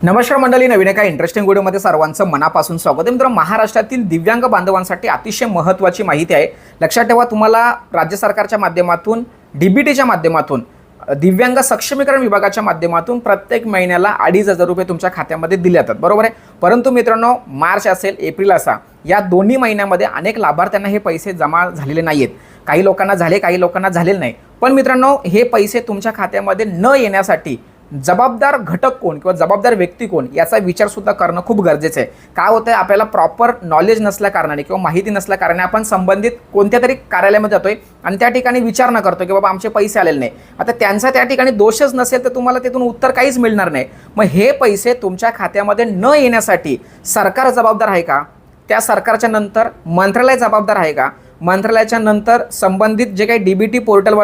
नमस्कार मंडळी, नवीन एका इंटरेस्टिंग व्हिडिओमध्ये सर्वांचं मनापासून स्वागत आहे. मित्रांनो, महाराष्ट्रातील दिव्यांग बांधवांसाठी अतिशय महत्त्वाची माहिती आहे. लक्षात ठेवा, तुम्हाला राज्य सरकारच्या माध्यमातून डीबीटीच्या माध्यमातून दिव्यांग सक्षमीकरण विभागाच्या माध्यमातून प्रत्येक महिन्याला 2,500 रुपये तुमच्या खात्यामध्ये दिले जातात, बरोबर आहे. परंतु मित्रांनो, मार्च असेल एप्रिल असा या दोन्ही महिन्यामध्ये अनेक लाभार्थ्यांना हे पैसे जमा झालेले नाहीत. काही लोकांना झाले, काही लोकांना झालेले नाही. पण मित्रांनो, हे पैसे तुमच्या खात्यामध्ये न येण्यासाठी जबाबदार घटक कोण किंवा जबाबदार व्यक्ती कोण याचा विचार सुद्धा करणं खूप गरजेचं आहे. काय होतं आहे, आपल्याला प्रॉपर नॉलेज नसल्या कारणाने किंवा माहिती नसल्या कारणाने आपण संबंधित कोणत्या तरी कार्यालयामध्ये जातोय आणि त्या ठिकाणी विचारणा करतो की बाबा आमचे पैसे आलेले नाही. आता त्यांचा त्या ठिकाणी दोषच नसेल तर तुम्हाला तिथून उत्तर काहीच मिळणार नाही. मग हे पैसे तुमच्या खात्यामध्ये न येण्यासाठी सरकार जबाबदार आहे का? त्या सरकारच्या नंतर मंत्रालय जबाबदार आहे का? मंत्रालयाच्या नंतर संबंधित जे काही डीबीटी पोर्टल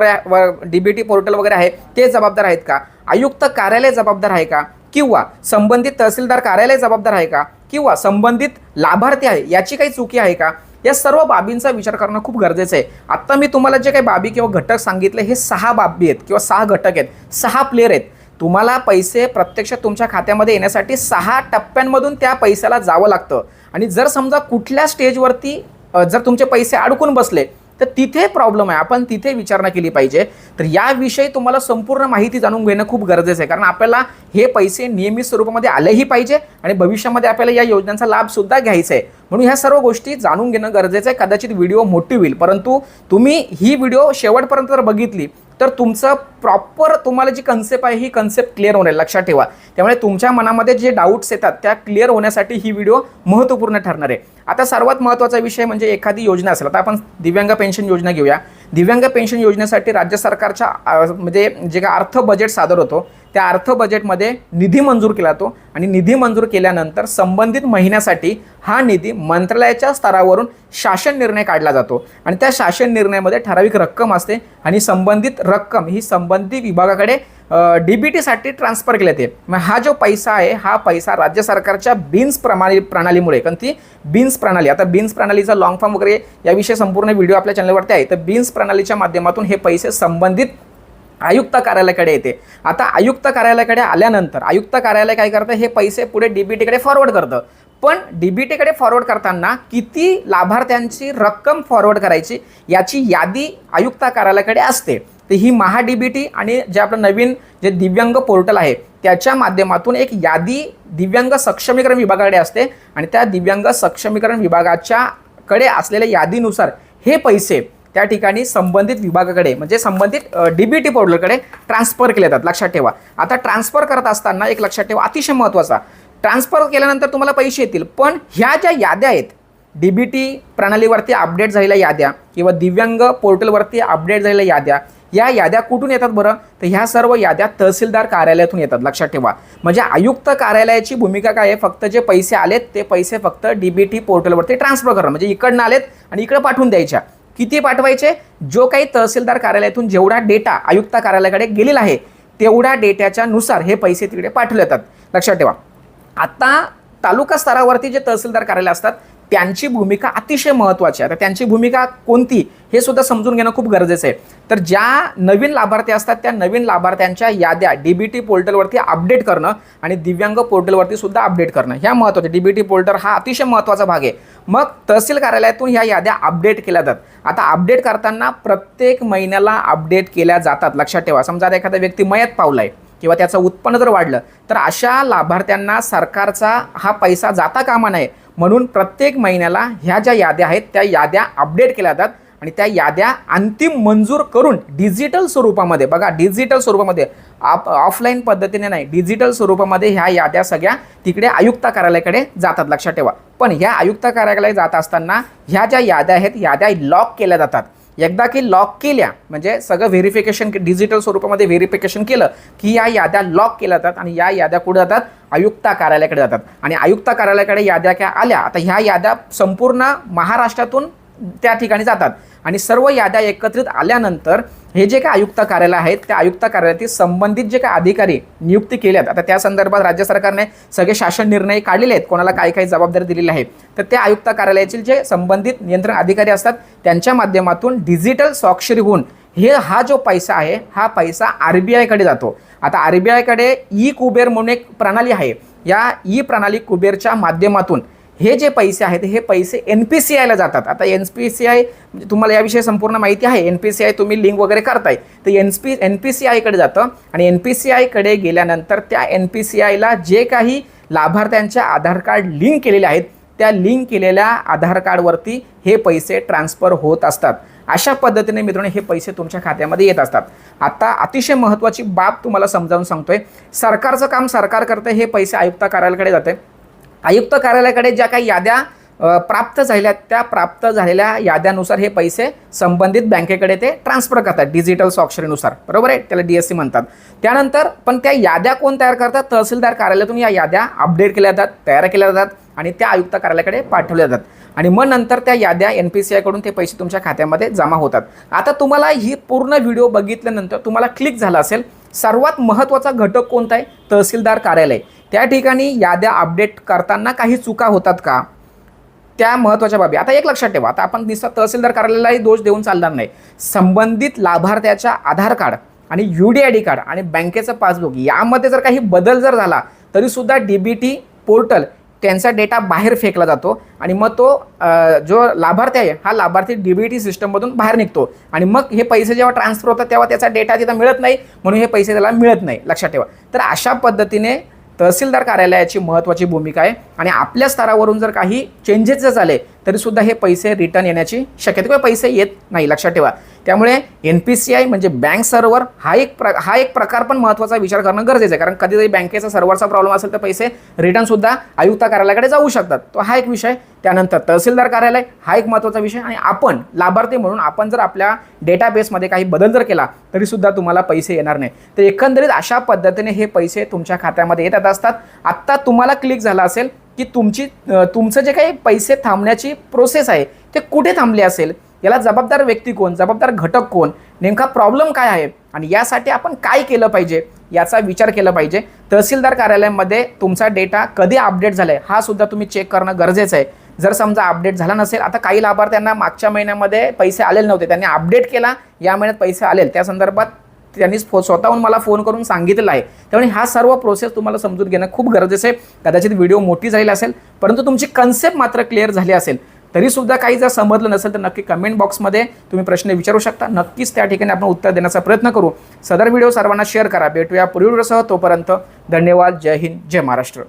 वगैरे आहे ते जबाबदार आहेत का? आयुक्त कार्यालय जबाबदार आहे का? किंवा संबंधित तहसीलदार कार्यालय जबाबदार आहे का? किंवा संबंधित लाभार्थी आहे याची काही चुकी आहे का? या सर्व बाबींचा विचार करणं खूप गरजेचं आहे. आता मी तुम्हाला जे काही बाबी किंवा घटक सांगितले हे 6 बाबी आहेत किंवा 6 घटक आहेत, 6 प्लेयर आहेत. तुम्हाला पैसे प्रत्यक्ष तुमच्या खात्यामध्ये येण्यासाठी 6 टप्प्यांमधून त्या पैशाला जावं लागतं. आणि जर समजा कुठल्या स्टेजवरती जर तुमचे पैसे अडकून बसले तर तिथे प्रॉब्लेम आहे, आपण तिथे विचारणा केली पाहिजे. तर याविषयी तुम्हाला संपूर्ण माहिती जाणून घेणं खूप गरजेचं आहे, कारण आपल्याला हे पैसे नियमित स्वरूपामध्ये आलेही पाहिजे आणि भविष्यामध्ये आपल्याला या योजनांचा लाभ सुद्धा घ्यायचा आहे. म्हणून ह्या सर्व गोष्टी जाणून घेणं गरजेचं आहे. कदाचित व्हिडिओ मोठी होईल, परंतु तुम्ही ही व्हिडिओ शेवटपर्यंत जर बघितली तर तुमचं प्रॉपर तुम्हाला जी कन्सेप्ट आहे ही कन्सेप्ट क्लिअर होणार, लक्षात ठेवा. त्यामुळे तुमच्या मनामध्ये जे डाऊट्स येतात त्या क्लिअर होण्यासाठी ही व्हिडिओ महत्त्वपूर्ण ठरणार आहे. आता सर्वात महत्त्वाचा विषय म्हणजे एखादी योजना असेल. आता आपण दिव्यांग पेन्शन योजना घेऊया. दिव्यांग पेन्शन योजनेसाठी राज्य सरकारच्या म्हणजे जे काय अर्थ बजेट सादर होतो त्या अर्थ बजेटमध्ये निधी मंजूर केला जातो आणि निधी मंजूर केल्यानंतर संबंधित महिन्यासाठी हा निधी मंत्रालयाच्या स्तरावरून शासन निर्णय काढला जातो आणि त्या शासन निर्णयामध्ये ठराविक रक्कम असते आणि संबंधित रक्कम ही संबंधित विभागाकडे डीबीटीसाठी ट्रान्सफर केले जाते. मग हा जो पैसा आहे हा पैसा राज्य सरकारच्या बीन्स प्रणालीमुळे, कारण ती बीन्स प्रणाली, आता बीन्स प्रणालीचा लॉंग फॉर्म वगैरे याविषयी संपूर्ण व्हिडिओ आपल्या चॅनलवरती आहे. तर बीन्स प्रणालीच्या माध्यमातून हे पैसे संबंधित आयुक्त कार्यालयाकडे येते. आता आयुक्त कार्यालयाकडे आल्यानंतर आयुक्त कार्यालय काय करतं, हे पैसे पुढे डीबीटीकडे फॉरवर्ड करतं. पण डीबीटीकडे फॉरवर्ड करताना किती लाभार्थ्यांची रक्कम फॉरवर्ड करायची याची यादी आयुक्त कार्यालयाकडे असते. तर ही महा डीबीटी आणि जे आपलं नवीन जे दिव्यांग पोर्टल आहे त्याच्या माध्यमातून एक यादी दिव्यांग सक्षमीकरण विभागाकडे असते आणि त्या दिव्यांग सक्षमीकरण विभागाच्या कडे असलेल्या यादीनुसार हे पैसे त्या ठिकाणी संबंधित विभागाकडे म्हणजे संबंधित डीबीटी पोर्टलकडे ट्रान्सफर केले जातात, लक्षात ठेवा. आता ट्रान्सफर करत असताना एक लक्षात ठेवा, अतिशय महत्त्वाचा, ट्रान्सफर केल्यानंतर तुम्हाला पैसे येतील, पण ह्या ज्या याद्या आहेत डीबीटी प्रणालीवरती अपडेट झालेल्या याद्या किंवा दिव्यांग पोर्टलवरती अपडेट झालेल्या याद्या, या याद्या कुठून येतात बरं? तर ह्या सर्व याद्या तहसीलदार कार्यालयातून येतात, लक्षात ठेवा. म्हणजे आयुक्त कार्यालयाची भूमिका काय आहे, फक्त जे पैसे आलेत ते पैसे फक्त डीबीटी पोर्टलवरती ट्रान्सफर करणं, म्हणजे इकडनं आलेत आणि इकडे पाठवून द्यायच्या. किती पाठवायचे? जो काही तहसीलदार कार्यालयातून जेवढा डेटा आयुक्त कार्यालयाकडे गेलेला आहे तेवढ्या डेटाच्या नुसार हे पैसे तिकडे पाठवले जातात, लक्षात ठेवा. आता तालुका स्तरावरती जे तहसीलदार कार्यालय असतात त्यांची भूमिका अतिशय महत्त्वाची आहे. आता त्यांची भूमिका कोणती हे सुद्धा समजून घेणं खूप गरजेचं आहे. तर ज्या नवीन लाभार्थी असतात त्या नवीन लाभार्थ्यांच्या याद्या डीबीटी पोर्टलवरती अपडेट करणं आणि दिव्यांग पोर्टलवरती सुद्धा अपडेट करणं ह्या महत्त्वाचं. डीबीटी पोर्टल हा अतिशय महत्त्वाचा भाग आहे. मग तहसील कार्यालयातून ह्या याद्या अपडेट केल्या जातात. आता अपडेट करताना प्रत्येक महिन्याला अपडेट केल्या जातात, लक्षात ठेवा. समजा आता एखादा व्यक्ती मयत पावलाय किंवा त्याचं उत्पन्न जर वाढलं तर अशा लाभार्थ्यांना सरकारचा हा पैसा जाता कामा नये म्हणून प्रत्येक महिन्याला ह्या ज्या याद्या आहेत त्या याद्या अपडेट केल्या जातात आणि त्या याद्या अंतिम मंजूर करून डिजिटल स्वरूपामध्ये, बघा डिजिटल स्वरूपामध्ये, ऑफलाईन पद्धतीने नाही, डिजिटल स्वरूपामध्ये ह्या याद्या सगळ्या तिकडे आयुक्त कार्यालयाकडे जातात, लक्षात ठेवा. पण ह्या आयुक्त कार्यालयाकडे जात असताना ह्या ज्या याद्या आहेत याद्या लॉक केल्या जातात. एकदा की लॉक केल्या म्हणजे सगळं व्हेरिफिकेशन डिजिटल स्वरूपामध्ये व्हेरिफिकेशन केलं की या याद्या लॉक केल्या जातात आणि या याद्या कुठे जातात? आयुक्त कार्यालयाकडे जातात. आणि आयुक्त कार्यालयाकडे याद्या काय आल्या, आता ह्या याद्या संपूर्ण महाराष्ट्रातून त्या ठिकाणी जातात आणि सर्व याद्या एकत्रित आल्यानंतर हे जे काय आयुक्त कार्यालय आहेत त्या आयुक्त कार्यालयातील संबंधित जे काय अधिकारी नियुक्ती केल्यात, आता त्या संदर्भात राज्य सरकारने सगळे शासन निर्णय काढलेले आहेत, कोणाला काय काय जबाबदारी दिलेली आहे. तर त्या आयुक्त कार्यालयातील जे संबंधित नियंत्रण अधिकारी असतात त्यांच्या माध्यमातून डिजिटल स्वाक्षरी होऊन हा जो पैसा आहे हा पैसा आरबीआयकडे जातो. आता आरबीआयकडे ई कुबेर म्हणून एक प्रणाली आहे या ई प्रणाली कुबेरच्या माध्यमातून हे जे पैसे आहेत हे पैसे NPCIला जातात. आता NPCI म्हणजे तुम्हाला याविषयी संपूर्ण माहिती आहे. NPCI तुम्ही लिंक वगैरे करताय तर NPCIकडे जातं आणि NPCIकडे गेल्यानंतर त्या NPCIला जे काही लाभार्थ्यांच्या आधार कार्ड लिंक केलेले आहेत त्या लिंक केलेल्या आधार कार्डवरती हे पैसे ट्रान्सफर होत असतात. अशा पद्धतीने मित्रांनो हे पैसे तुमच्या खात्यामध्ये येत असतात. आता अतिशय महत्त्वाची बाब तुम्हाला समजावून सांगतोय. सरकारचं काम सरकार करते, हे पैसे आयुक्त कार्यालयाकडे जाते. आयुक्त कार्यालयाकडे ज्या काही याद्या प्राप्त झालेल्या त्या प्राप्त झालेल्या याद्यानुसार हे पैसे संबंधित बँकेकडे ते ट्रान्सफर करतात डिजिटल स्वाक्षरीनुसार, बरोबर आहे, त्याला DSC म्हणतात. त्यानंतर पण त्या याद्या कोण तयार करतात? तहसीलदार कार्यालयातून या याद्या अपडेट केल्या जातात, तयार केल्या जातात आणि त्या आयुक्त कार्यालयाकडे पाठवल्या जातात आणि मग नंतर त्या याद्या NPCIकडून ते पैसे तुमच्या खात्यामध्ये जमा होतात. आता तुम्हाला ही पूर्ण व्हिडिओ बघितल्यानंतर तुम्हाला क्लिक झाला असेल सर्वात महत्त्वाचा घटक कोणता आहे? तहसीलदार कार्यालय. त्या ठिकाणी याद्या अपडेट करताना काही चुका होतात का? त्या महत्त्वाच्या बाबी आता एक लक्षात ठेवा. आता आपण नुसतं तहसीलदार कार्यालयालाही दोष देऊन चालणार नाही. संबंधित लाभार्थ्याच्या आधार कार्ड आणि UDID कार्ड आणि बँकेचं पासबुक यामध्ये जर काही बदल जर झाला तरीसुद्धा DBT पोर्टल त्यांचा डेटा बाहेर फेकला जातो आणि मग तो जो लाभार्थी आहे हा लाभार्थी DBT सिस्टममधून बाहेर निघतो आणि मग हे पैसे जेव्हा ट्रान्सफर होतात तेव्हा त्याचा डेटा तिथं मिळत नाही, म्हणून हे पैसे त्याला मिळत नाही. लक्षात ठेवा. तर अशा पद्धतीने तहसीलदार कार्यालयाची महत्त्वाची भूमिका आहे आणि आपल्या स्तरावरून जर काही चेंजेस जर झाले तरीसुद्धा हे पैसे रिटर्न येण्याची शक्यता किंवा पैसे येत नाही. लक्षात ठेवा. त्यामुळे NPCI म्हणजे बँक सर्व्हर हा एक प्रकार पण महत्त्वाचा विचार करणं गरजेचं आहे, कारण कधीतरी बँकेचा सर्व्हरचा प्रॉब्लेम असेल तर पैसे रिटर्नसुद्धा आयुक्त कार्यालयाकडे जाऊ शकतात. तो हा एक विषय. त्यानंतर तहसीलदार कार्यालय हा एक महत्त्वाचा विषय आणि आपण लाभार्थी म्हणून आपण जर आपल्या डेटाबेसमध्ये काही बदल जर केला तरीसुद्धा तुम्हाला पैसे येणार नाही. तर एकंदरीत अशा पद्धतीने हे पैसे तुमच्या खात्यामध्ये येत असतात. आत्ता तुम्हाला क्लिक झाला असेल की तुमचं जे काही पैसे थांबण्याची प्रोसेस आहे ते कुठे थांबले असेल, याला जबाबदार व्यक्ती कोण, जबाबदार घटक कोण, नेमका प्रॉब्लेम काय आहे आणि यासाठी आपण काय केलं पाहिजे याचा विचार केला पाहिजे. तहसीलदार कार्यालयामध्ये तुमचा डेटा कधी अपडेट झालाय हा सुद्धा तुम्ही चेक करणं गरजेचं आहे. जर समजा अपडेट झाला नसेल, आता काही लाभार्थ्यांना मागच्या महिन्यामध्ये पैसे आलेले नव्हते, त्यांनी अपडेट केला, या महिन्यात पैसे आले, त्या संदर्भात त्यांनी स्वतःहून मला फोन करून सांगितलेलं आहे. त्यामुळे हा सर्व प्रोसेस तुम्हाला समजून घेणं खूप गरजेचं आहे. कदाचित व्हिडिओ मोठी झालेली असेल परंतु तुमची कन्सेप्ट मात्र क्लिअर झाली असेल. तरीसुद्धा काही जर समजलं नसेल तर नक्की कमेंट बॉक्समध्ये तुम्ही प्रश्न विचारू शकता. नक्कीच त्या ठिकाणी आपण उत्तर देण्याचा प्रयत्न करू. सदर व्हिडिओ सर्वांना शेअर करा. भेटूया पुढील व्हिडिओसह. तोपर्यंत धन्यवाद. जय हिंद, जय महाराष्ट्र.